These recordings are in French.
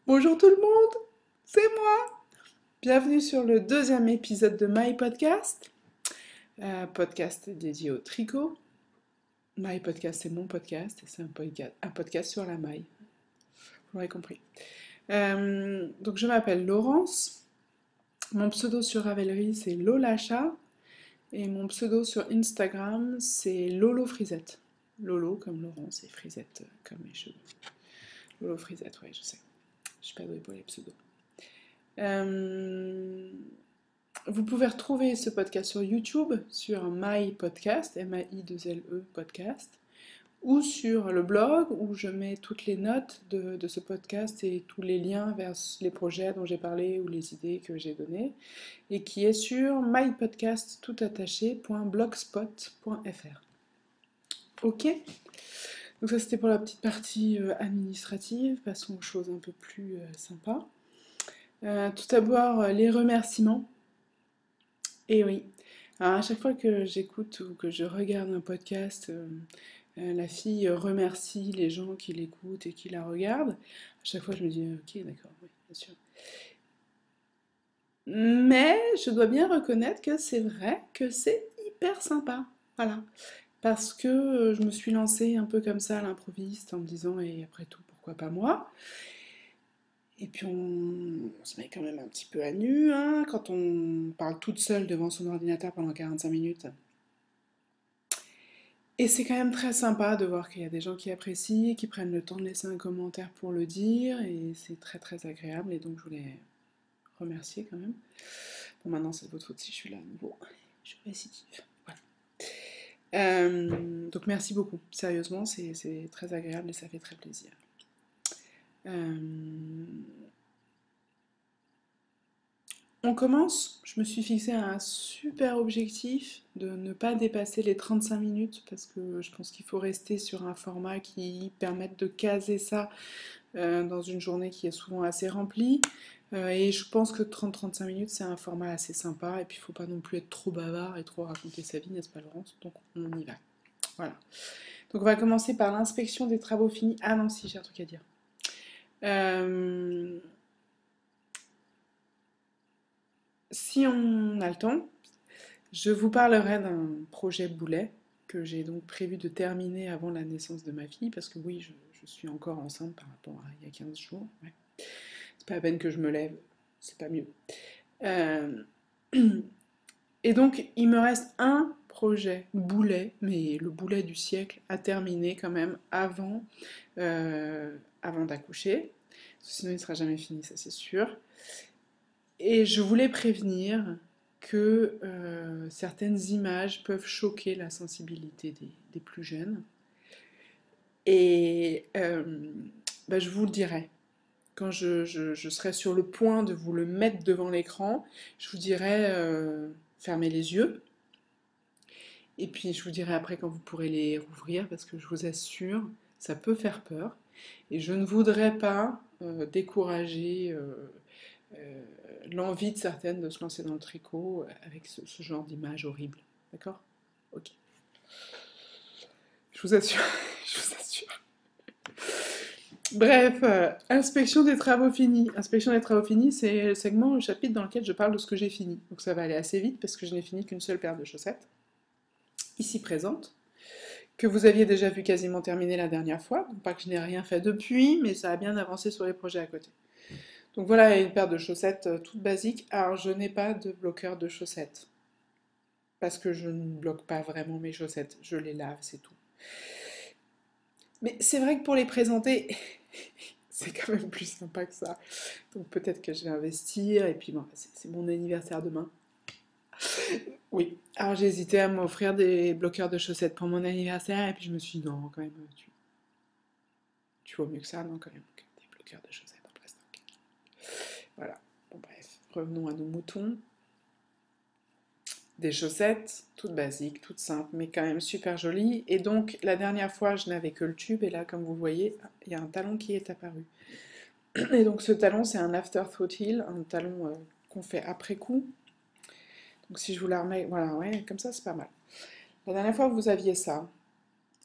Bonjour tout le monde, c'est moi. Bienvenue sur le deuxième épisode de My Podcast, podcast dédié au tricot. My Podcast, c'est mon podcast et c'est un podcast sur la maille. Vous l'aurez compris. Donc je m'appelle Laurence. Mon pseudo sur Ravelry c'est Lolacha et mon pseudo sur Instagram c'est Lolo Frisette. Lolo comme Laurence et Frisette comme mes cheveux. Lolo Frisette, ouais, je sais. Je suis pas douée pour les pseudos. Vous pouvez retrouver ce podcast sur YouTube, sur My Podcast, M-A-I-2-L-E podcast, ou sur le blog où je mets toutes les notes de ce podcast et tous les liens vers les projets dont j'ai parlé ou les idées que j'ai données, et qui est sur mypodcasttoutattaché.blogspot.fr. Ok. Donc ça c'était pour la petite partie administrative, passons aux choses un peu plus sympas. Tout d'abord, les remerciements. Et oui. Alors, à chaque fois que j'écoute ou que je regarde un podcast, la fille remercie les gens qui l'écoutent et qui la regardent. À chaque fois, je me dis, ok, d'accord, oui, bien sûr. Mais je dois bien reconnaître que c'est vrai que c'est hyper sympa. Voilà. Parce que je me suis lancée un peu comme ça à l'improviste en me disant, et après tout, pourquoi pas moi? Et puis on se met quand même un petit peu à nu, hein, quand on parle toute seule devant son ordinateur pendant 45 minutes. Et c'est quand même très sympa de voir qu'il y a des gens qui apprécient, qui prennent le temps de laisser un commentaire pour le dire, et c'est très très agréable, et donc je voulais remercier quand même. Bon, maintenant c'est de votre faute si je suis là à nouveau. Je suis récidive. Voilà. Donc merci beaucoup, sérieusement, c'est très agréable et ça fait très plaisir. On commence. Je me suis fixé un super objectif de ne pas dépasser les 35 minutes parce que je pense qu'il faut rester sur un format qui permette de caser ça dans une journée qui est souvent assez remplie. Et je pense que 30-35 minutes, c'est un format assez sympa. Et puis, il ne faut pas non plus être trop bavard et trop raconter sa vie, n'est-ce pas, Laurence? Donc, on y va. Voilà. Donc, on va commencer par l'inspection des travaux finis. Ah non, si, j'ai un truc à dire. Si on a le temps, je vous parlerai d'un projet boulet que j'ai donc prévu de terminer avant la naissance de ma fille, parce que oui, je suis encore enceinte par rapport à il y a 15 jours. Ouais. C'est pas la peine que je me lève, c'est pas mieux. Euh, Et donc, il me reste un projet boulet, mais le boulet du siècle, à terminer quand même avant d'accoucher. Sinon, il ne sera jamais fini, ça c'est sûr. Et je voulais prévenir que certaines images peuvent choquer la sensibilité des plus jeunes. Et bah, je vous le dirai. Quand je serai sur le point de vous le mettre devant l'écran, je vous dirai fermez les yeux. Et puis je vous dirai après quand vous pourrez les rouvrir, parce que je vous assure, ça peut faire peur. Et je ne voudrais pas décourager euh, l'envie de certaines de se lancer dans le tricot avec ce genre d'image horrible. D'accord? Ok. Je vous assure, je vous assure. Bref, inspection des travaux finis. Inspection des travaux finis, c'est le segment, le chapitre dans lequel je parle de ce que j'ai fini. Donc ça va aller assez vite parce que je n'ai fini qu'une seule paire de chaussettes, ici présente, que vous aviez déjà vu quasiment terminer la dernière fois. Donc pas que je n'ai rien fait depuis, mais ça a bien avancé sur les projets à côté. Donc voilà une paire de chaussettes toute basique. Alors je n'ai pas de bloqueur de chaussettes. Parce que je ne bloque pas vraiment mes chaussettes. Je les lave, c'est tout. Mais c'est vrai que pour les présenter, c'est quand même plus sympa que ça. Donc peut-être que je vais investir. Et puis bon, c'est mon anniversaire demain. Oui. Alors j'ai hésité à m'offrir des bloqueurs de chaussettes pour mon anniversaire. Et puis je me suis dit non, quand même, tu vaux mieux que ça, non, quand même. Des bloqueurs de chaussettes en plastique. Voilà. Bon, bref. Revenons à nos moutons. Des chaussettes, toutes basiques, toutes simples, mais quand même super jolies. Et donc, la dernière fois, je n'avais que le tube, et là, comme vous voyez, il y a un talon qui est apparu. Et donc, ce talon, c'est un afterthought heel, un talon qu'on fait après coup. Donc, si je vous la remets, voilà, ouais, comme ça, c'est pas mal. La dernière fois, vous aviez ça,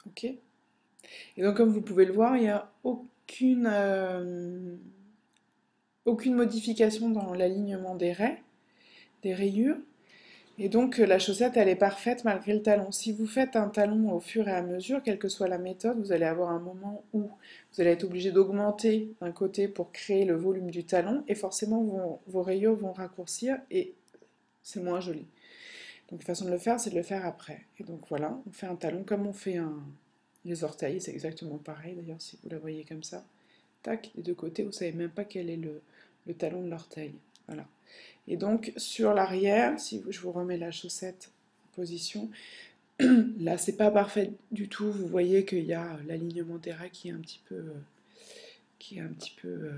ok? Et donc, comme vous pouvez le voir, il n'y a aucune aucune modification dans l'alignement des raies, des rayures. Et donc la chaussette, elle est parfaite malgré le talon. Si vous faites un talon au fur et à mesure, quelle que soit la méthode, vous allez avoir un moment où vous allez être obligé d'augmenter un côté pour créer le volume du talon, et forcément vos rayures vont raccourcir, et c'est moins joli. Donc la façon de le faire, c'est de le faire après. Et donc voilà, on fait un talon comme on fait les orteils, c'est exactement pareil d'ailleurs si vous la voyez comme ça. Tac, des deux côtés, vous savez même pas quel est le talon de l'orteil. Voilà. Et donc sur l'arrière, si je vous remets la chaussette en position, là c'est pas parfait du tout, vous voyez qu'il y a l'alignement des raies qui est un petit peu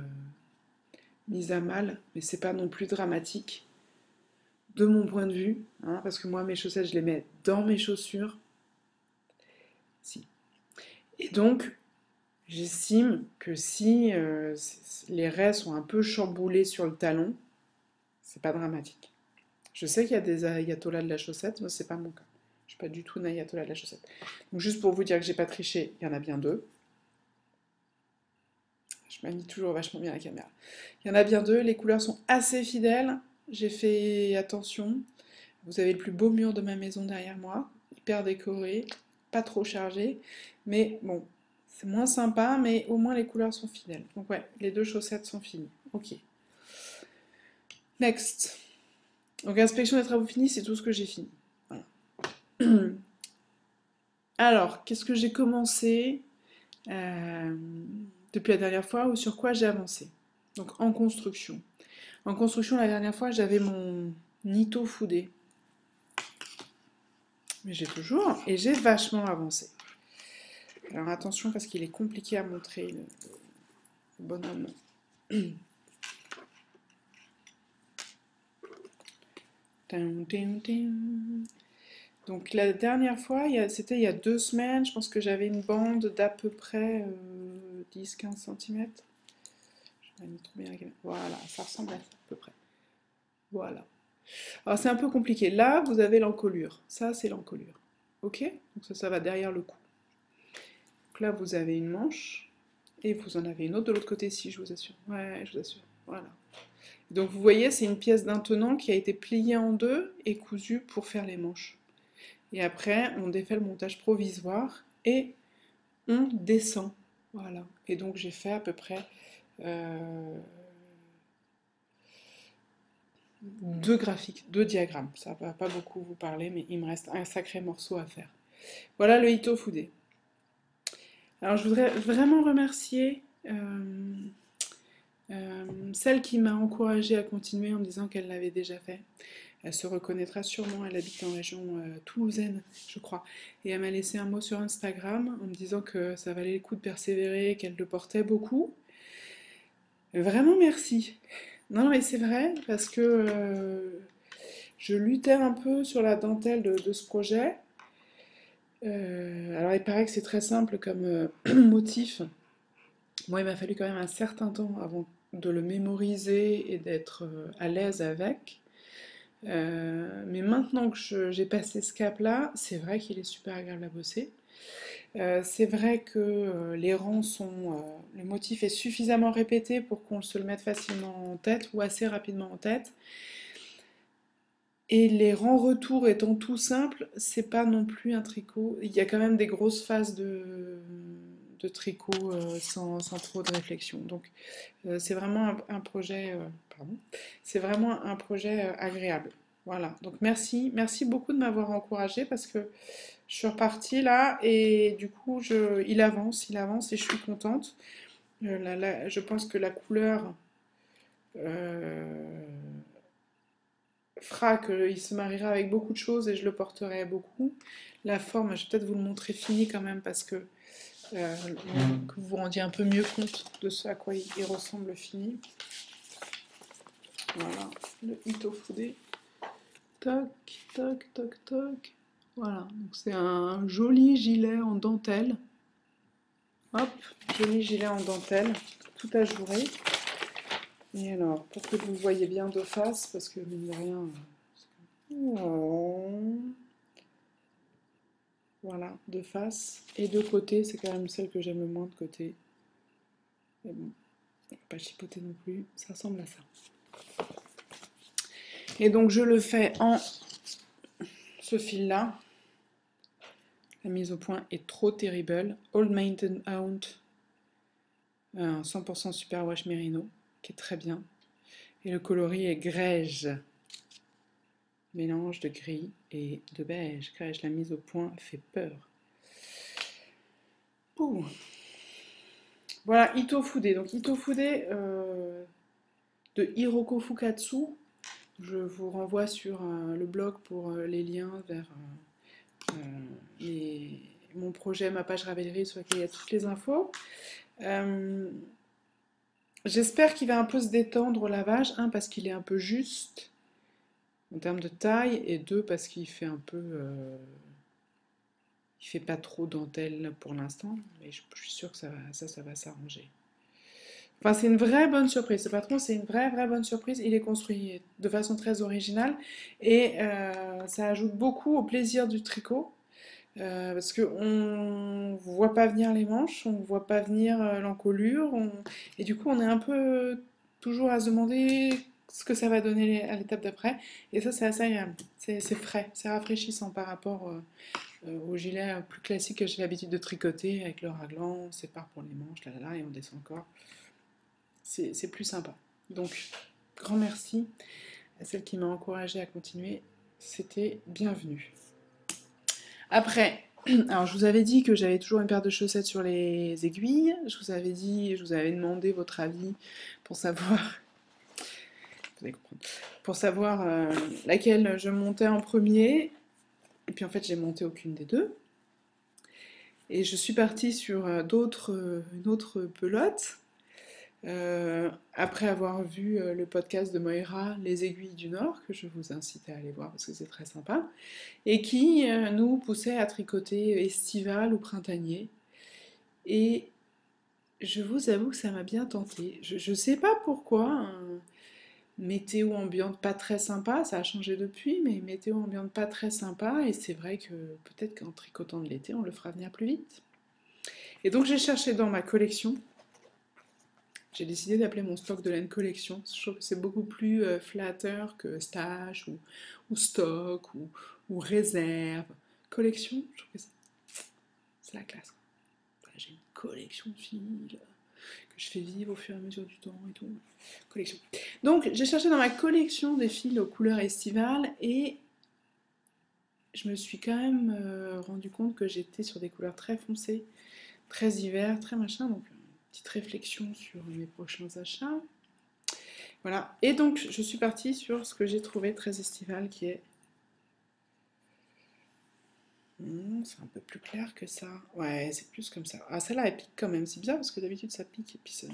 mis à mal, mais c'est pas non plus dramatique de mon point de vue, hein, parce que moi mes chaussettes je les mets dans mes chaussures. Si. Et donc j'estime que si les raies sont un peu chamboulées sur le talon, c'est pas dramatique. Je sais qu'il y a des ayatollahs de la chaussette, mais c'est pas mon cas. Je suis pas du tout une ayatollah de la chaussette. Donc juste pour vous dire que j'ai pas triché, il y en a bien deux. Je manie toujours vachement bien la caméra. Il y en a bien deux, les couleurs sont assez fidèles. J'ai fait attention. Vous avez le plus beau mur de ma maison derrière moi, hyper décoré, pas trop chargé. Mais bon, c'est moins sympa, mais au moins les couleurs sont fidèles. Donc ouais, les deux chaussettes sont finies. Ok. Next. Donc inspection des travaux finis, c'est tout ce que j'ai fini. Voilà. Alors, qu'est-ce que j'ai commencé depuis la dernière fois, ou sur quoi j'ai avancé? Donc en construction. En construction, la dernière fois, j'avais mon Nito Foudé. Mais j'ai toujours, et j'ai vachement avancé. Alors attention parce qu'il est compliqué à montrer le bonhomme. Donc la dernière fois, c'était il y a 2 semaines, je pense que j'avais une bande d'à peu près 10-15 cm. Je l'ai mis trop bien. Voilà, ça ressemble à ça à peu près. Voilà. Alors c'est un peu compliqué. Là, vous avez l'encolure. Ça, c'est l'encolure. Ok? Donc ça va derrière le cou. Donc là, vous avez une manche. Et vous en avez une autre de l'autre côté ici, je vous assure. Ouais, je vous assure. Voilà. Donc vous voyez, c'est une pièce d'un tenant qui a été pliée en deux et cousue pour faire les manches. Et après, on défait le montage provisoire et on descend. Voilà. Et donc j'ai fait à peu près 2 graphiques, 2 diagrammes. Ça va pas beaucoup vous parler, mais il me reste un sacré morceau à faire. Voilà le Ito Fude. Alors je voudrais vraiment remercier celle qui m'a encouragée à continuer en me disant qu'elle l'avait déjà fait. Elle se reconnaîtra sûrement, elle habite en région toulousaine, je crois. Et elle m'a laissé un mot sur Instagram en me disant que ça valait le coup de persévérer, qu'elle le portait beaucoup. Vraiment merci. Non, mais c'est vrai, parce que je luttais un peu sur la dentelle de ce projet. Alors il paraît que c'est très simple comme motif. Moi, il m'a fallu quand même un certain temps avant de le mémoriser et d'être à l'aise avec. Mais maintenant que j'ai passé ce cap-là, c'est vrai qu'il est super agréable à bosser. C'est vrai que les rangs le motif est suffisamment répété pour qu'on se le mette facilement en tête ou assez rapidement en tête. Et les rangs retours étant tout simples, c'est pas non plus un tricot. Il y a quand même des grosses phases de tricot sans trop de réflexion. Donc c'est vraiment un projet, pardon, c'est vraiment un projet agréable. Voilà. Donc merci beaucoup de m'avoir encouragée parce que je suis repartie là et du coup il avance et je suis contente. Je pense que la couleur euh, fera qu'il se mariera avec beaucoup de choses et je le porterai beaucoup. La forme, je vais peut-être vous le montrer fini quand même parce que vous vous rendiez un peu mieux compte de ce à quoi il ressemble fini. Voilà, le Ito Fude. Toc, toc, toc, toc. Voilà, donc c'est un joli gilet en dentelle. Hop, joli gilet en dentelle, tout ajouré. Et alors, pour que vous voyez bien de face, parce que mine de rien... Oh. Voilà, de face. Et de côté, c'est quand même celle que j'aime le moins de côté. Mais bon, Pas chipoter non plus, ça ressemble à ça. Et donc je le fais en ce fil-là. La mise au point est trop terrible. Old Mountain Hound, 100% Superwash Merino, qui est très bien. Et le coloris est grège. Mélange de gris et de beige. Grège, la mise au point fait peur. Ouh. Voilà, Itofude. Donc Itofude de Hiroko Fukatsu. Je vous renvoie sur le blog pour les liens vers mon projet, ma page Ravelry, sur laquelle il y a toutes les infos. J'espère qu'il va un peu se détendre au lavage, un parce qu'il est un peu juste en termes de taille, et deux parce qu'il fait un peu... il fait pas trop dentelle pour l'instant, mais je suis sûre que ça va s'arranger. Enfin, c'est une vraie bonne surprise. Ce patron, c'est une vraie bonne surprise. Il est construit de façon très originale et ça ajoute beaucoup au plaisir du tricot. Parce qu'on ne voit pas venir les manches, on ne voit pas venir l'encolure, et du coup on est un peu toujours à se demander ce que ça va donner à l'étape d'après, et ça c'est assez agréable, c'est frais, c'est rafraîchissant par rapport au gilet plus classique que j'ai l'habitude de tricoter avec le raglan, on sépare pour les manches, et on descend encore, c'est plus sympa. Donc grand merci à celle qui m'a encouragée à continuer, c'était bienvenu. Après, alors je vous avais dit que j'avais toujours une paire de chaussettes sur les aiguilles. Je vous avais demandé votre avis pour savoir, vous allez comprendre, pour savoir laquelle je montais en premier. Et puis en fait, j'ai monté aucune des deux. Et je suis partie sur une autre pelote. Après avoir vu le podcast de Moira, Les Aiguilles du Nord, que je vous incite à aller voir parce que c'est très sympa, et qui nous poussait à tricoter estival ou printanier. Et je vous avoue que ça m'a bien tenté. Je sais pas pourquoi, météo ambiante pas très sympa, ça a changé depuis, mais météo ambiante pas très sympa, et c'est vrai que peut-être qu'en tricotant de l'été, on le fera venir plus vite. Et donc j'ai cherché dans ma collection. J'ai décidé d'appeler mon stock de laine collection. Je trouve que c'est beaucoup plus flatteur que stash ou stock ou réserve. Collection, je trouve que c'est la classe. Voilà, j'ai une collection de fils que je fais vivre au fur et à mesure du temps et tout. Collection. Donc j'ai cherché dans ma collection des fils aux couleurs estivales et je me suis quand même rendu compte que j'étais sur des couleurs très foncées, très hiver, très machin. Donc petite réflexion sur mes prochains achats. Voilà, et donc je suis partie sur ce que j'ai trouvé très estival qui est... c'est un peu plus clair que ça. Ouais, c'est plus comme ça. Ah, celle-là, elle pique quand même. C'est bizarre parce que d'habitude ça pique et puis ça...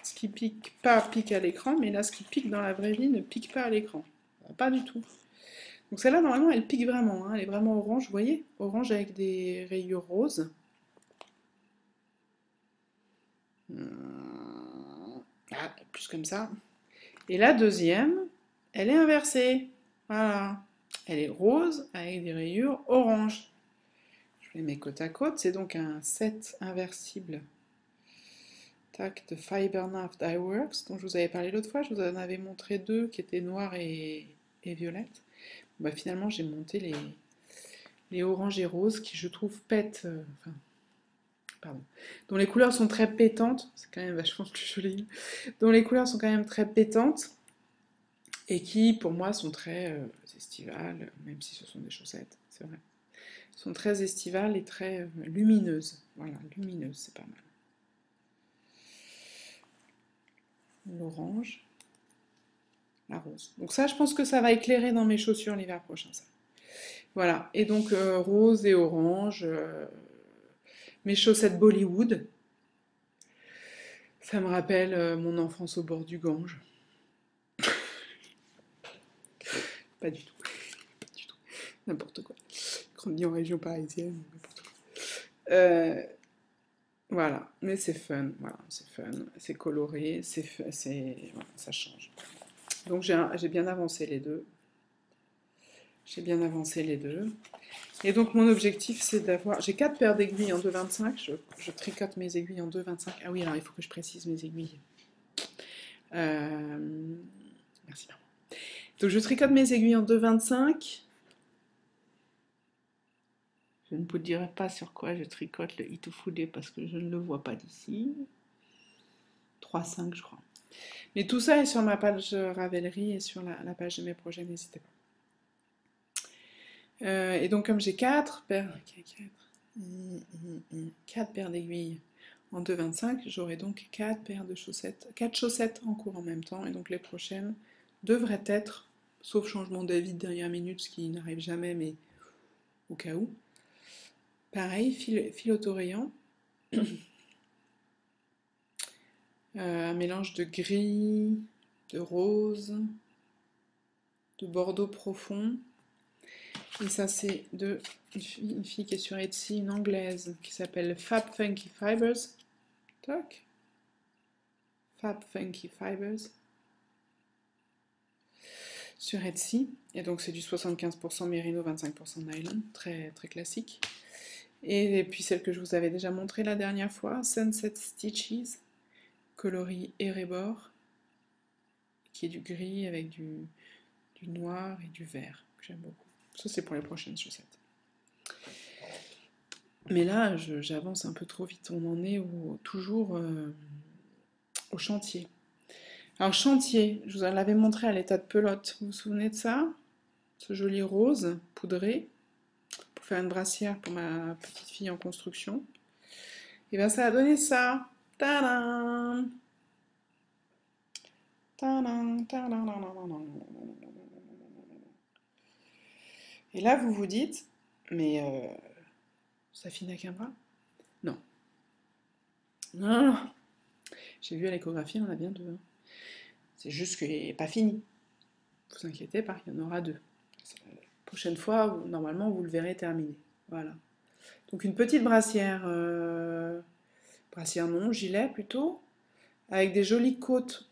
Ce qui pique pas pique à l'écran, mais là ce qui pique dans la vraie vie ne pique pas à l'écran. Pas du tout. Donc celle-là, normalement, elle pique vraiment. Hein. Elle est vraiment orange, vous voyez? Orange avec des rayures roses. Ah, plus comme ça. Et la deuxième, elle est inversée. Voilà. Elle est rose avec des rayures orange. Je les mets côte à côte. C'est donc un set inversible. Tac, de Fibernaft Dye Works, dont je vous avais parlé l'autre fois. Je vous en avais montré deux qui étaient noirs et violettes. Bah, finalement, j'ai monté les oranges et roses qui, je trouve, pètent. Pardon. Dont les couleurs sont très pétantes. C'est quand même vachement plus joli. Dont les couleurs sont quand même très pétantes. Et qui, pour moi, sont très estivales, même si ce sont des chaussettes, c'est vrai. Sont très estivales et très lumineuses. Voilà, lumineuses, c'est pas mal. L'orange, la rose. Donc ça, je pense que ça va éclairer dans mes chaussures l'hiver prochain, ça. Voilà, et donc rose et orange, mes chaussettes Bollywood. Ça me rappelle mon enfance au bord du Gange. Pas du tout. Pas du tout. N'importe quoi. Grandi en région parisienne, n'importe quoi. Voilà, mais c'est fun, voilà, c'est fun, c'est coloré, voilà, ça change. Donc j'ai bien avancé les deux. J'ai bien avancé les deux. Et donc mon objectif c'est d'avoir... J'ai 4 paires d'aiguilles en 2,25. Je tricote mes aiguilles en 2,25. Ah oui, alors il faut que je précise mes aiguilles. Merci maman. Donc je tricote mes aiguilles en 2,25. Je ne vous dirai pas sur quoi je tricote le Itufude parce que je ne le vois pas d'ici. 3,5 je crois. Mais tout ça est sur ma page Ravelry et sur la page de mes projets, n'hésitez pas. Et donc comme j'ai 4 paires, 4 paires d'aiguilles en 2,25, j'aurai donc 4 paires de chaussettes, 4 chaussettes en cours en même temps, et donc les prochaines devraient être, sauf changement d'avis de dernière minute, ce qui n'arrive jamais, mais au cas où. Pareil, fil autorayant, un mélange de gris, de rose, de bordeaux profond. Et ça, c'est une fille qui est sur Etsy, une anglaise, qui s'appelle Fab Funky Fibers. Toc. Fab Funky Fibers. Sur Etsy. Et donc, c'est du 75% mérino, 25% nylon. Très, très classique. Et puis, celle que je vous avais déjà montrée la dernière fois, Sunset Stitches, coloris Erebor, qui est du gris avec du noir et du vert, que j'aime beaucoup. Ça, c'est pour les prochaines chaussettes. Mais là, j'avance un peu trop vite. On en est toujours au chantier. Alors, chantier, je vous en l'avais montré à l'état de pelote. Vous vous souvenez de ça? Ce joli rose poudré pour faire une brassière pour ma petite fille en construction. Et bien, ça a donné ça. Tadam! Tadam, tadam. Et là, vous vous dites, mais ça finit qu'un bras? Non. Non, non. J'ai vu à l'échographie, on en a bien deux. Hein. C'est juste qu'il n'est pas fini. Ne vous inquiétez pas, il y en aura deux. La prochaine fois, normalement, vous le verrez terminé. Voilà. Donc une petite brassière, brassière non, gilet plutôt, avec des jolies côtes,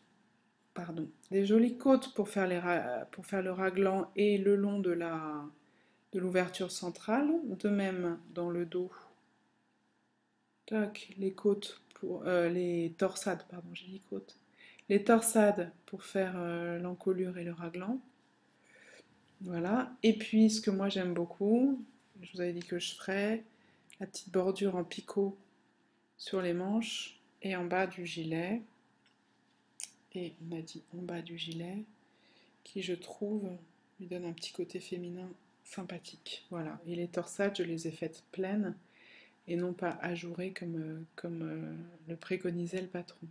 pardon, des jolies côtes pour faire, pour faire le raglan et le long de l'ouverture centrale. De même dans le dos. Tac, les côtes pour les torsades, pardon, j'ai dit côtes. Les torsades pour faire l'encolure et le raglan. Voilà. Et puis, ce que moi j'aime beaucoup, je vous avais dit que je ferais, la petite bordure en picot sur les manches et en bas du gilet. Et on a dit en bas du gilet, qui je trouve lui donne un petit côté féminin sympathique. Voilà. Et les torsades, je les ai faites pleines et non pas ajourées comme le préconisait le patron.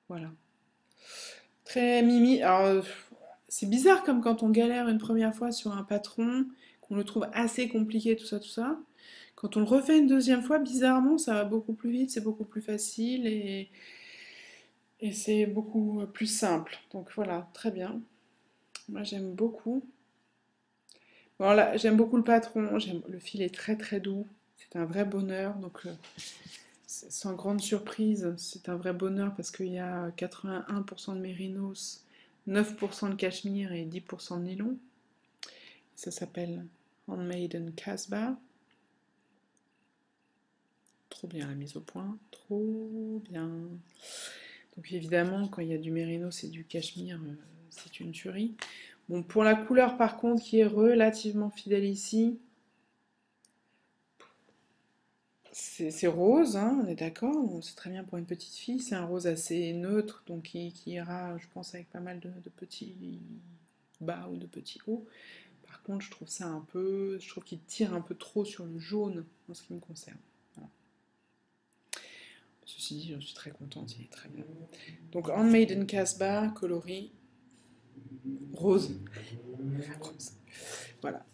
Voilà. Très mimi. Alors, c'est bizarre comme quand on galère une première fois sur un patron, qu'on le trouve assez compliqué, tout ça, tout ça. Quand on le refait une deuxième fois, bizarrement, ça va beaucoup plus vite, c'est beaucoup plus facile et c'est beaucoup plus simple. Donc voilà, très bien. Moi, j'aime beaucoup. Bon, là, j'aime beaucoup le patron, le fil est très très doux, c'est un vrai bonheur. Donc, sans grande surprise, c'est un vrai bonheur parce qu'il y a 81% de mérinos, 9% de cachemire et 10% de nylon. Ça s'appelle Handmade in Casbah. Trop bien la mise au point, trop bien. Donc évidemment, quand il y a du mérinos et du cachemire, c'est une tuerie. Bon, pour la couleur par contre, qui est relativement fidèle ici, c'est rose, hein, on est d'accord, c'est très bien pour une petite fille, c'est un rose assez neutre, donc qui ira, je pense, avec pas mal de petits bas ou de petits hauts. Par contre, je trouve ça je trouve qu'il tire un peu trop sur le jaune en ce qui me concerne. Voilà. Ceci dit, je suis très contente, il est très bien. Donc, Handmade in Casbah, coloris rose. Rose. Voilà.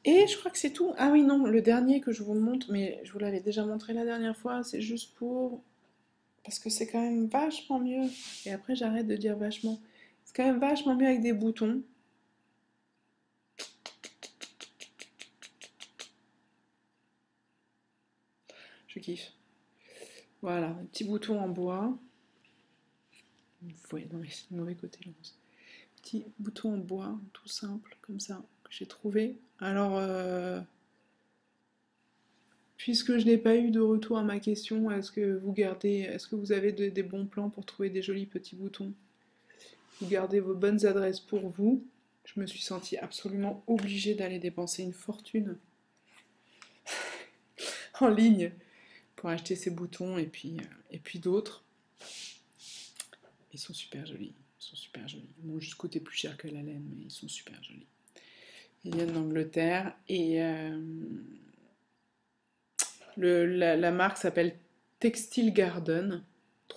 Et je crois que c'est tout. Ah oui, non, le dernier que je vous montre, mais je vous l'avais déjà montré la dernière fois, c'est juste pour... Parce que c'est quand même vachement mieux. Et après, j'arrête de dire vachement. C'est quand même vachement mieux avec des boutons. Je kiffe. Voilà, un petit bouton en bois. Vous voyez, non mais c'est le mauvais côté, là. Petit bouton en bois, tout simple, comme ça, que j'ai trouvé. Alors, puisque je n'ai pas eu de retour à ma question, est-ce que vous avez des bons plans pour trouver des jolis petits boutons? Vous gardez vos bonnes adresses pour vous. Je me suis sentie absolument obligée d'aller dépenser une fortune en ligne pour acheter ces boutons et puis d'autres. Ils sont super jolis. Ils sont super jolis. Ils m'ont juste coûté plus cher que la laine, mais ils sont super jolis. Ils viennent d'Angleterre et la marque s'appelle Textile Garden,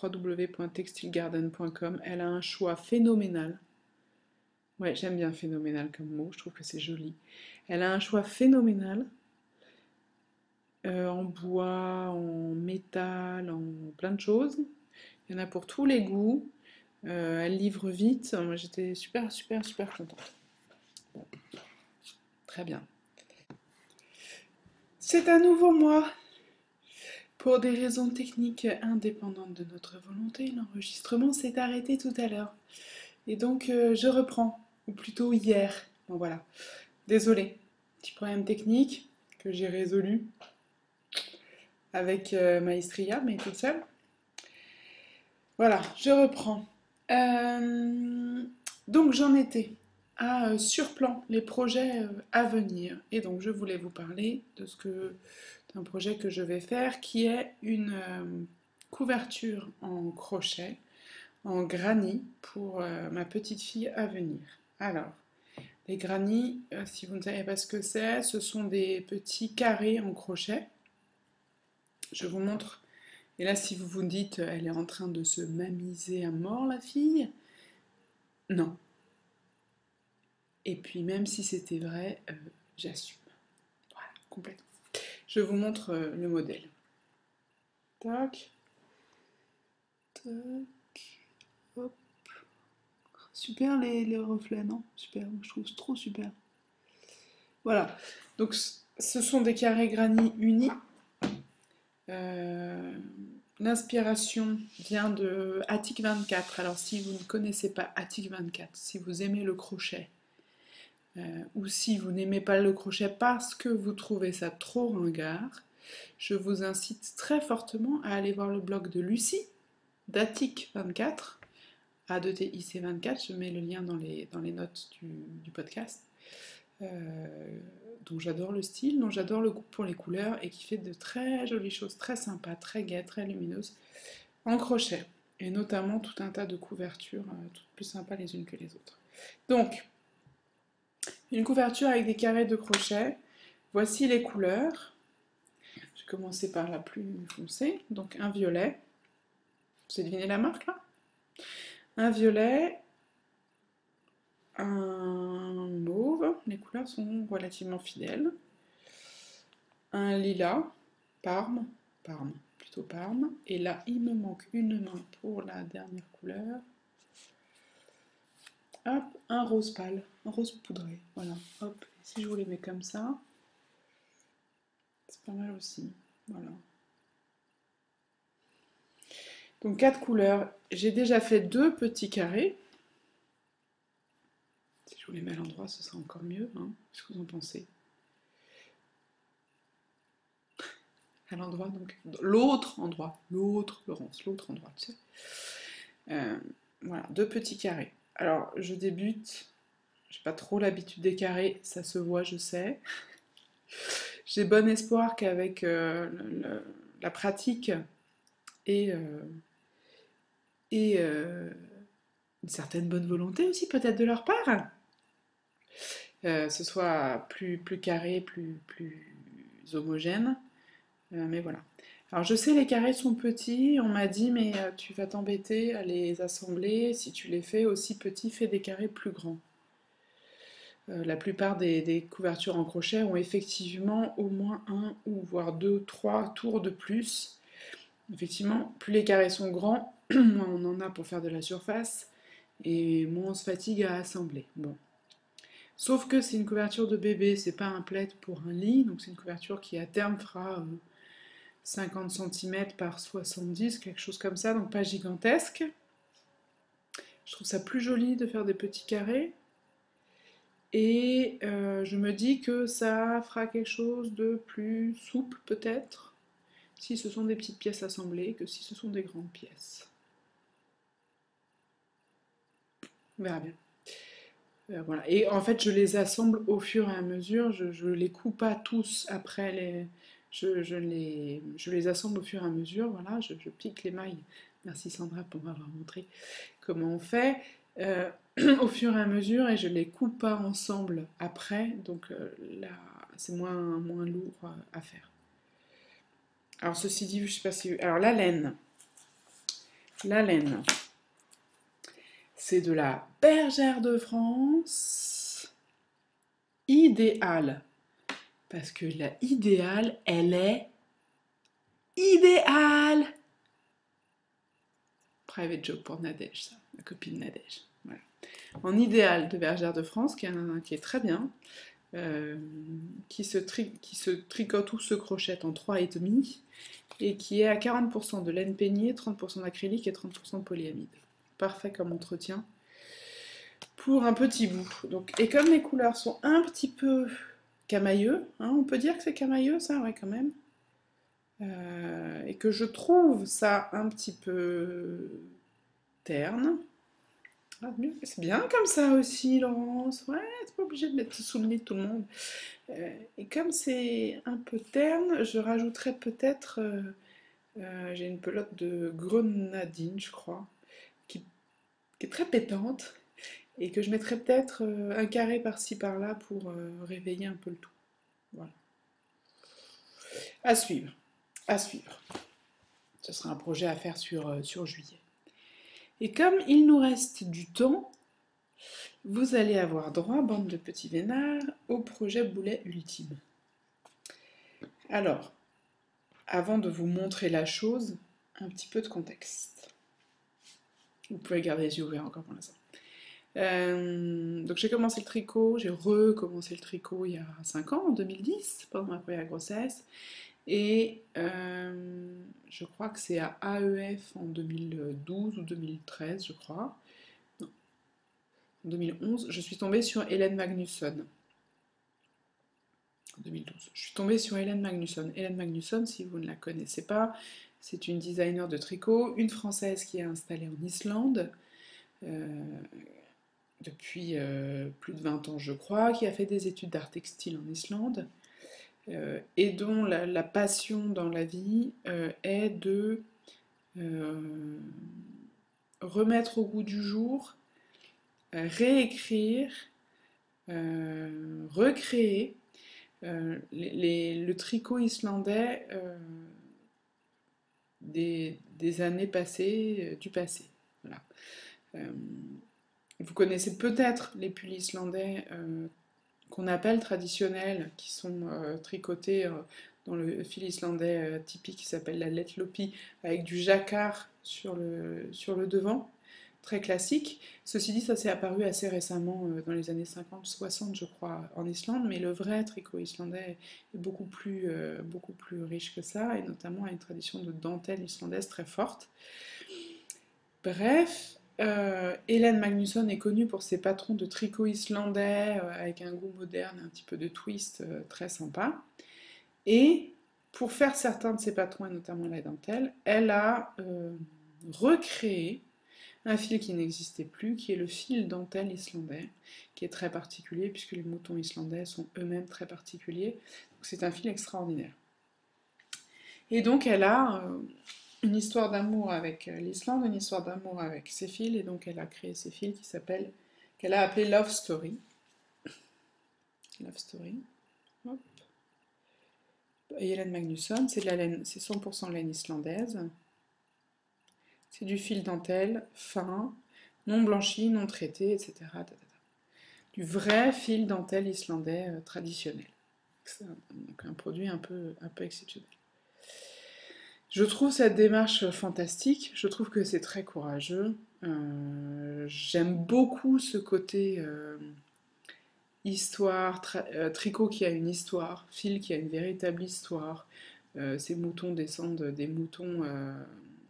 www.textilegarden.com. Elle a un choix phénoménal. Ouais, j'aime bien phénoménal comme mot, je trouve que c'est joli. Elle a un choix phénoménal en bois, en métal, en plein de choses. Il y en a pour tous les goûts. Elle livre vite. Moi, j'étais super, super, super contente. Bon, très bien. C'est un nouveau mois. Pour des raisons techniques indépendantes de notre volonté, l'enregistrement s'est arrêté tout à l'heure. Et donc, je reprends. Ou plutôt hier. Bon, voilà. Désolée. Petit problème technique que j'ai résolu avec Maestria, mais toute seule. Voilà, je reprends. Donc j'en étais à surplan, les projets à venir. Et donc je voulais vous parler d'un projet que je vais faire qui est une couverture en crochet, en granny pour ma petite fille à venir. Alors, les granny, si vous ne savez pas ce que c'est, ce sont des petits carrés en crochet. Je vous montre. Et là, si vous vous dites, elle est en train de se mamiser à mort, la fille, non. Et puis, même si c'était vrai, j'assume. Voilà, complètement. Je vous montre le modèle. Tac. Tac. Hop. Super les reflets, non? Super, je trouve trop super. Voilà. Donc, ce sont des carrés granny unis. L'inspiration vient de Attic 24. Alors, si vous ne connaissez pas Attic 24, si vous aimez le crochet, ou si vous n'aimez pas le crochet parce que vous trouvez ça trop ringard, je vous incite très fortement à aller voir le blog de Lucie, d'Attic 24, A2TIC 24, je mets le lien dans les notes du podcast, dont j'adore le style, dont j'adore le goût pour les couleurs, et qui fait de très jolies choses, très sympas, très gaies, très lumineuses, en crochet, et notamment tout un tas de couvertures, toutes plus sympas les unes que les autres. Donc, une couverture avec des carrés de crochet. Voici les couleurs. Je vais commencer par la plus foncée. Donc un violet. Vous avez deviné la marque là? Un violet. Un mauve. Les couleurs sont relativement fidèles. Un lilas. Parme. Parme. Plutôt parme. Et là, il me manque une main pour la dernière couleur. Hop, un rose pâle. Un rose poudré. Voilà. Hop. Si je vous les mets comme ça, c'est pas mal aussi. Voilà. Donc 4 couleurs. J'ai déjà fait 2 petits carrés. Si je vous les mets à l'endroit, ce sera encore mieux. Hein. Qu'est-ce que vous en pensez? À l'endroit, donc. L'autre endroit. L'autre, Laurence, l'autre endroit, tu sais. Voilà, 2 petits carrés. Alors, je débute. J'ai pas trop l'habitude des carrés, ça se voit, je sais. J'ai bon espoir qu'avec la pratique et, une certaine bonne volonté aussi, peut-être de leur part, ce soit plus carré, plus homogène. Mais voilà. Alors je sais, les carrés sont petits, on m'a dit, mais tu vas t'embêter à les assembler. Si tu les fais aussi petits, fais des carrés plus grands. La plupart des couvertures en crochet ont effectivement au moins un ou voire deux, trois tours de plus. Effectivement, plus les carrés sont grands, moins on en a pour faire de la surface, et moins on se fatigue à assembler. Bon. Sauf que c'est une couverture de bébé, c'est pas un plaid pour un lit, donc c'est une couverture qui à terme fera 50 cm par 70, quelque chose comme ça, donc pas gigantesque. Je trouve ça plus joli de faire des petits carrés. Et je me dis que ça fera quelque chose de plus souple peut-être, si ce sont des petites pièces assemblées, que si ce sont des grandes pièces. On verra bien. Voilà. Et en fait, je les assemble au fur et à mesure, je les coupe pas tous après je les assemble au fur et à mesure, voilà, je pique les mailles. Merci Sandra pour m'avoir montré comment on fait. Euh, au fur et à mesure et je les coupe pas ensemble après, donc là c'est moins lourd à faire. Alors ceci dit, je sais pas si... Alors la laine, c'est de la bergère de France idéale. Parce que la idéale, elle est idéale. Private joke pour Nadège, ça, ma copine Nadège. Voilà. En idéal de bergère de France, qui est très bien, euh, qui se tricote ou se crochette en 3,5 et qui est à 40% de laine peignée, 30% d'acrylique et 30% de polyamide. Parfait comme entretien pour un petit bout. Donc, et comme les couleurs sont un petit peu camailleux, hein, on peut dire que c'est camailleux ça, ouais quand même, et que je trouve ça un petit peu terne. Ah, c'est bien comme ça aussi, Laurence. Ouais, c'est pas obligé de mettre sous le nez de tout le monde. Et comme c'est un peu terne, je rajouterais peut-être. J'ai une pelote de grenadine, je crois, qui, qui est très pétante et que je mettrais peut-être un carré par-ci par-là pour réveiller un peu le tout. Voilà. À suivre. À suivre. Ce sera un projet à faire sur juillet. Et comme il nous reste du temps, vous allez avoir droit, bande de petits vénards, au projet boulet ultime. Alors, avant de vous montrer la chose, un petit peu de contexte. Vous pouvez garder les yeux ouverts encore pour l'instant. Donc j'ai commencé le tricot, j'ai recommencé le tricot il y a 5 ans, en 2010, pendant ma première grossesse. Et je crois que c'est à AEF en 2012 ou 2013, je crois. Non, en 2011, je suis tombée sur Hélène Magnusson. En 2012. Je suis tombée sur Hélène Magnusson. Hélène Magnusson, si vous ne la connaissez pas, c'est une designer de tricot, une Française qui est installée en Islande depuis plus de 20 ans, je crois, qui a fait des études d'art textile en Islande et dont la passion dans la vie est de remettre au goût du jour, réécrire, recréer le tricot islandais des années passées, du passé. Voilà. Euh, vous connaissez peut-être les pulls islandais qu'on appelle traditionnels, qui sont tricotés dans le fil islandais typique qui s'appelle la letlopi, avec du jacquard sur le devant, très classique. Ceci dit, ça s'est apparu assez récemment, dans les années 50-60, je crois, en Islande, mais le vrai tricot islandais est beaucoup plus riche que ça, et notamment a une tradition de dentelle islandaise très forte. Bref, Hélène Magnusson est connue pour ses patrons de tricot islandais avec un goût moderne, un petit peu de twist très sympa. Et pour faire certains de ses patrons, et notamment la dentelle, elle a recréé un fil qui n'existait plus, qui est le fil dentelle islandais, qui est très particulier puisque les moutons islandais sont eux-mêmes très particuliers. C'est un fil extraordinaire. Et donc elle a une histoire d'amour avec l'Islande, une histoire d'amour avec ses fils, et donc elle a créé ces fils qu'elle a appelé Love Story. Love Story. Hop. Et Hélène Magnusson, c'est de la laine, c'est 100% laine islandaise. C'est du fil dentelle, fin, non blanchi, non traité, etc. Du vrai fil dentelle islandais traditionnel. Donc un produit un peu exceptionnel. Je trouve cette démarche fantastique, je trouve que c'est très courageux. J'aime beaucoup ce côté histoire, tricot qui a une histoire, fil qui a une véritable histoire. Ces moutons descendent des moutons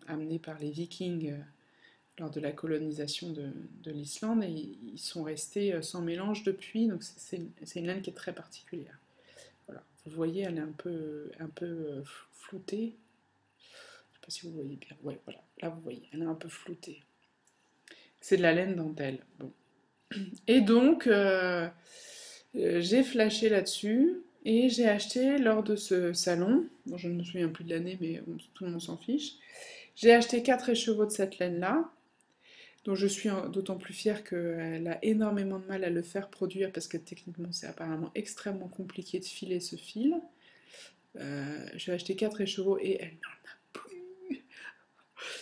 amenés par les Vikings lors de la colonisation de l'Islande, et ils sont restés sans mélange depuis, donc c'est une laine qui est très particulière. Voilà. Vous voyez, elle est un peu floutée. Je ne sais pas si vous voyez bien. Ouais, voilà. Là, vous voyez, elle est un peu floutée. C'est de la laine dentelle. Bon. Et donc, j'ai flashé là-dessus et j'ai acheté lors de ce salon, bon, je ne me souviens plus de l'année, mais tout le monde s'en fiche, j'ai acheté 4 écheveaux de cette laine-là, dont je suis d'autant plus fière qu'elle a énormément de mal à le faire produire parce que techniquement c'est apparemment extrêmement compliqué de filer ce fil. J'ai acheté 4 écheveaux et elle n'en a plus.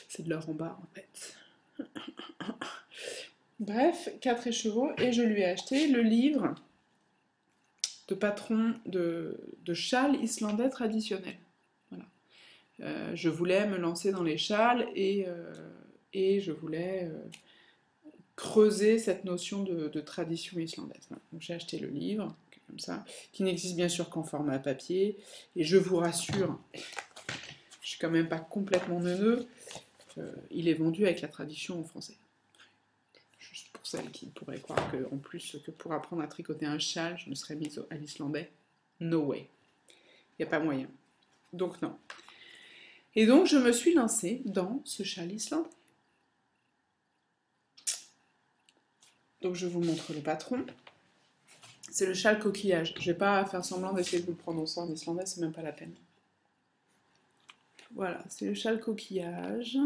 C'est de l'or en bas en fait. Bref, 4 écheveaux et je lui ai acheté le livre de patron de châles islandais traditionnels. Voilà. Je voulais me lancer dans les châles et je voulais creuser cette notion de tradition islandaise. Voilà. Donc j'ai acheté le livre, comme ça, qui n'existe bien sûr qu'en format papier, et je vous rassure, je suis quand même pas complètement neuneux, il est vendu avec la traduction en français. Juste pour celles qui pourraient croire que, en plus, que pour apprendre à tricoter un châle, je me serais mise à l'islandais. No way. Il n'y a pas moyen. Donc non. Et donc je me suis lancée dans ce châle islandais. Donc je vous montre le patron. C'est le châle coquillage. Je vais pas faire semblant d'essayer de vous le prononcer en islandais, c'est même pas la peine. Voilà, c'est le châle coquillage.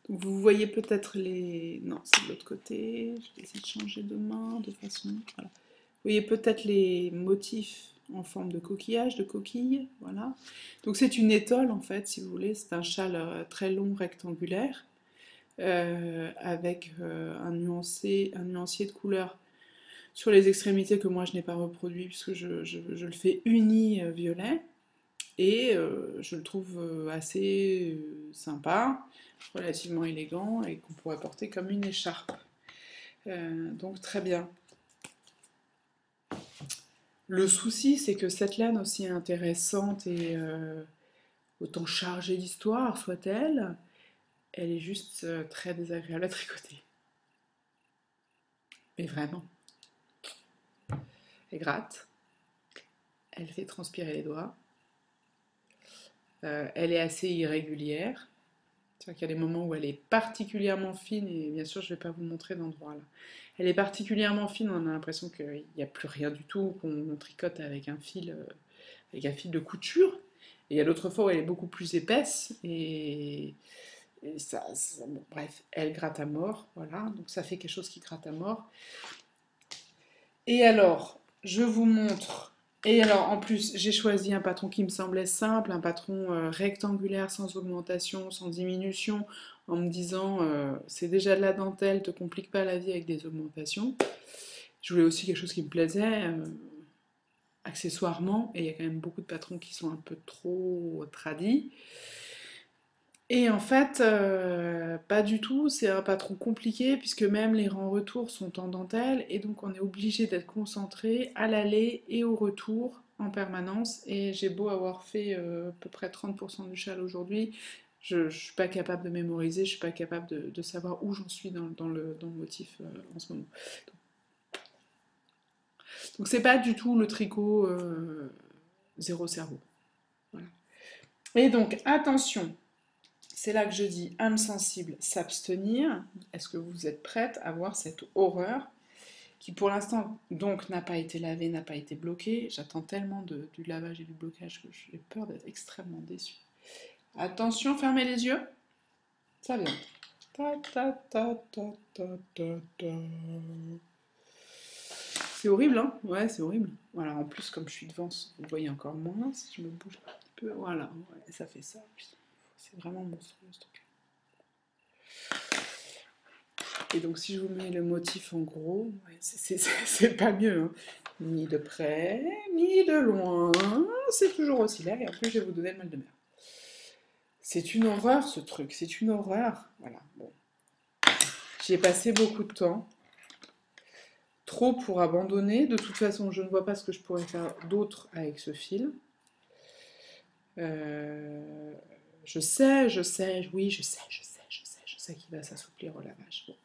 Donc vous voyez peut-être les... Non, c'est de l'autre côté. Je vais essayer de changer de main, de façon... Voilà. Vous voyez peut-être les motifs en forme de coquillage, de coquille, voilà. Donc c'est une étole en fait, si vous voulez, c'est un châle très long, rectangulaire, avec un nuancier de couleurs sur les extrémités que moi je n'ai pas reproduit puisque je le fais uni violet, et je le trouve assez sympa, relativement élégant et qu'on pourrait porter comme une écharpe. Donc très bien. Le souci, c'est que cette laine, aussi intéressante et autant chargée d'histoire soit-elle, elle est juste très désagréable à tricoter. Mais vraiment. Elle gratte, elle fait transpirer les doigts, elle est assez irrégulière. C'est-à-dire qu'il y a des moments où elle est particulièrement fine, et bien sûr, je ne vais pas vous montrer d'endroit là. Elle est particulièrement fine, on a l'impression qu'il n'y a plus rien du tout, qu'on tricote avec un fil de couture. Et il y a d'autres fois où elle est beaucoup plus épaisse, et bon, bref, elle gratte à mort, voilà, donc ça fait quelque chose qui gratte à mort. Et alors, je vous montre, et alors en plus, j'ai choisi un patron qui me semblait simple, un patron rectangulaire, sans augmentation, sans diminution, en me disant, c'est déjà de la dentelle, te complique pas la vie avec des augmentations. Je voulais aussi quelque chose qui me plaisait, accessoirement, et il y a quand même beaucoup de patrons qui sont un peu trop tradis. Et en fait, pas du tout, c'est un patron compliqué puisque même les rangs retours sont en dentelle et donc on est obligé d'être concentré à l'aller et au retour en permanence. Et j'ai beau avoir fait à peu près 30% du châle aujourd'hui, je suis pas capable de mémoriser, je suis pas capable de savoir où j'en suis dans le motif en ce moment. Donc c'est pas du tout le tricot zéro cerveau. Voilà. Et donc attention, c'est là que je dis âme sensible, s'abstenir. Est-ce que vous êtes prête à voir cette horreur qui pour l'instant donc n'a pas été lavée, n'a pas été bloquée. J'attends tellement du lavage et du blocage que j'ai peur d'être extrêmement déçue. Attention, fermez les yeux. Ça vient. Ta, ta, ta, ta, ta, ta, ta. C'est horrible, hein? Ouais, c'est horrible. Voilà, en plus, comme je suis devant, vous voyez encore moins. Si je me bouge un petit peu, voilà, ouais, ça fait ça. C'est vraiment monstrueux ce truc. Et donc si je vous mets le motif en gros, ouais, c'est pas mieux, hein. Ni de près, ni de loin, c'est toujours aussi laid, et en plus je vais vous donner le mal de mer. C'est une horreur ce truc, c'est une horreur. Voilà, bon. J'y ai passé beaucoup de temps, trop pour abandonner. De toute façon, je ne vois pas ce que je pourrais faire d'autre avec ce fil. Je sais, oui, je sais. sais qu'il va s'assouplir au lavage. Bon.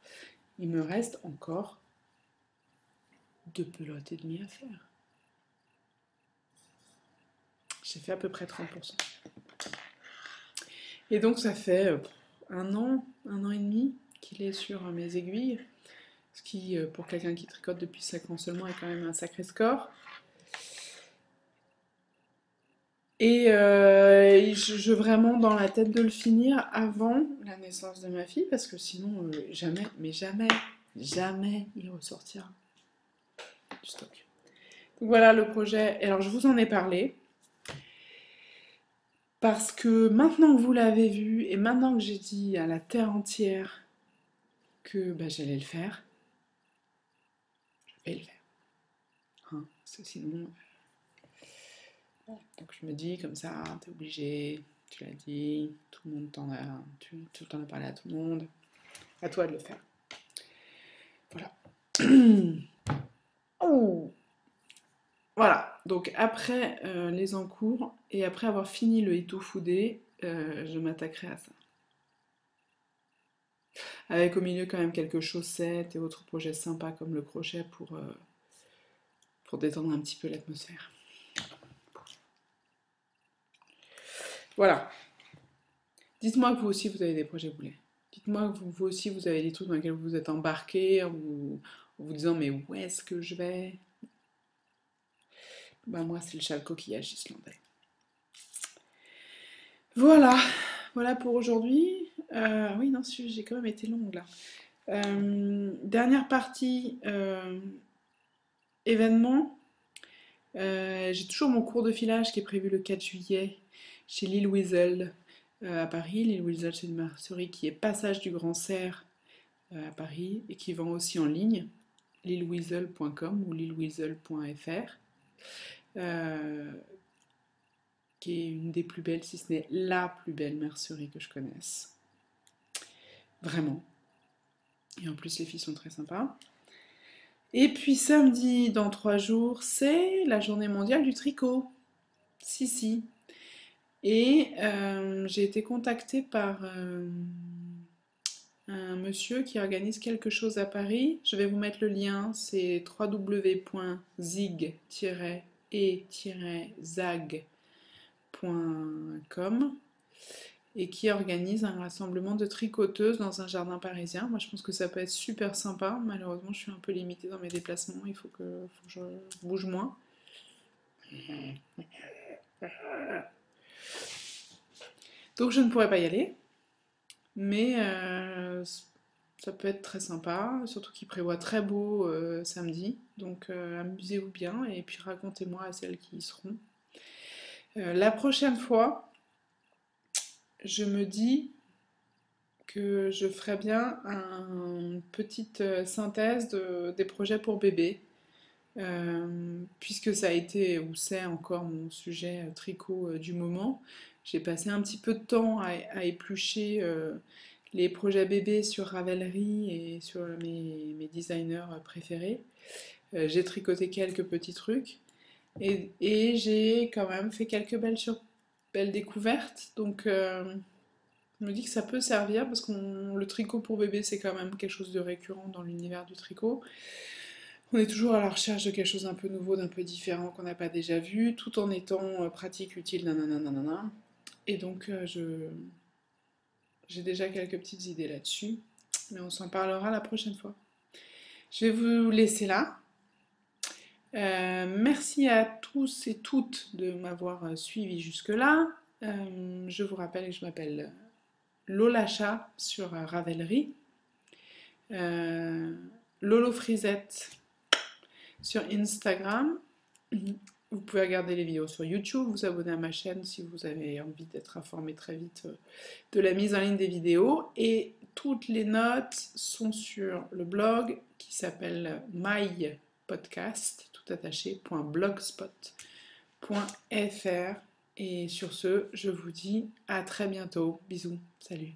Il me reste encore 2 pelotes et demie à faire. J'ai fait à peu près 30%. Et donc ça fait un an et demi qu'il est sur mes aiguilles, ce qui, pour quelqu'un qui tricote depuis 5 ans seulement, est quand même un sacré score. Et je vraiment dans la tête de le finir avant la naissance de ma fille, parce que sinon, jamais, mais jamais, jamais il ressortira du stock. Donc voilà le projet. Et alors je vous en ai parlé, parce que maintenant que vous l'avez vu, et maintenant que j'ai dit à la terre entière que j'allais le faire, je vais le faire. Hein, parce que sinon... Donc je me dis comme ça, t'es obligé, tu l'as dit, tout le monde tu t'en as parlé à tout le monde, à toi de le faire. Voilà. Oh. Voilà, donc après les encours et après avoir fini le Itofude, je m'attaquerai à ça. Avec au milieu quand même quelques chaussettes et autres projets sympas comme le crochet pour détendre un petit peu l'atmosphère. Voilà. Dites-moi que vous aussi vous avez des projets boulets. Dites-moi que vous aussi vous avez des trucs dans lesquels vous êtes embarqués en vous disant mais où est-ce que je vais? Moi c'est le chat le coquillage islandais. Voilà, voilà pour aujourd'hui. Oui non, j'ai quand même été longue là. Dernière partie événement. J'ai toujours mon cours de filage qui est prévu le 4 juillet chez Lille Wiesel à Paris. Lille Wiesel, c'est une mercerie qui est passage du Grand Cerf à Paris et qui vend aussi en ligne, lillewiesel.com ou lillewiesel.fr, qui est une des plus belles, si ce n'est la plus belle mercerie que je connaisse. Vraiment. Et en plus, les filles sont très sympas. Et puis samedi, dans 3 jours, c'est la journée mondiale du tricot. Si. Et j'ai été contactée par un monsieur qui organise quelque chose à Paris. Je vais vous mettre le lien, c'est www.zig-zag.com et qui organise un rassemblement de tricoteuses dans un jardin parisien. Moi je pense que ça peut être super sympa. Malheureusement je suis un peu limitée dans mes déplacements, il faut que je bouge moins. Donc je ne pourrais pas y aller, mais ça peut être très sympa, surtout qu'il prévoit très beau samedi, donc amusez-vous bien et puis racontez-moi à celles qui y seront. La prochaine fois, je me dis que je ferais bien une petite synthèse des projets pour bébé, puisque ça a été, ou c'est encore mon sujet tricot du moment. J'ai passé un petit peu de temps à éplucher les projets bébés sur Ravelry et sur mes designers préférés. J'ai tricoté quelques petits trucs et j'ai quand même fait quelques belles découvertes. Donc je me dis que ça peut servir parce que le tricot pour bébé c'est quand même quelque chose de récurrent dans l'univers du tricot. On est toujours à la recherche de quelque chose d'un peu nouveau, d'un peu différent qu'on n'a pas déjà vu, tout en étant pratique, utile, nanana. Et donc j'ai déjà quelques petites idées là-dessus, mais on s'en parlera la prochaine fois. Je vais vous laisser là. Merci à tous et toutes de m'avoir suivi jusque-là. Je vous rappelle que je m'appelle Lola Chat sur Ravelry. Lolo Frisette sur Instagram. Vous pouvez regarder les vidéos sur YouTube, vous abonner à ma chaîne si vous avez envie d'être informé très vite de la mise en ligne des vidéos. Et toutes les notes sont sur le blog qui s'appelle mypodcast, tout attaché, .blogspot.fr. Et sur ce, je vous dis à très bientôt. Bisous, salut.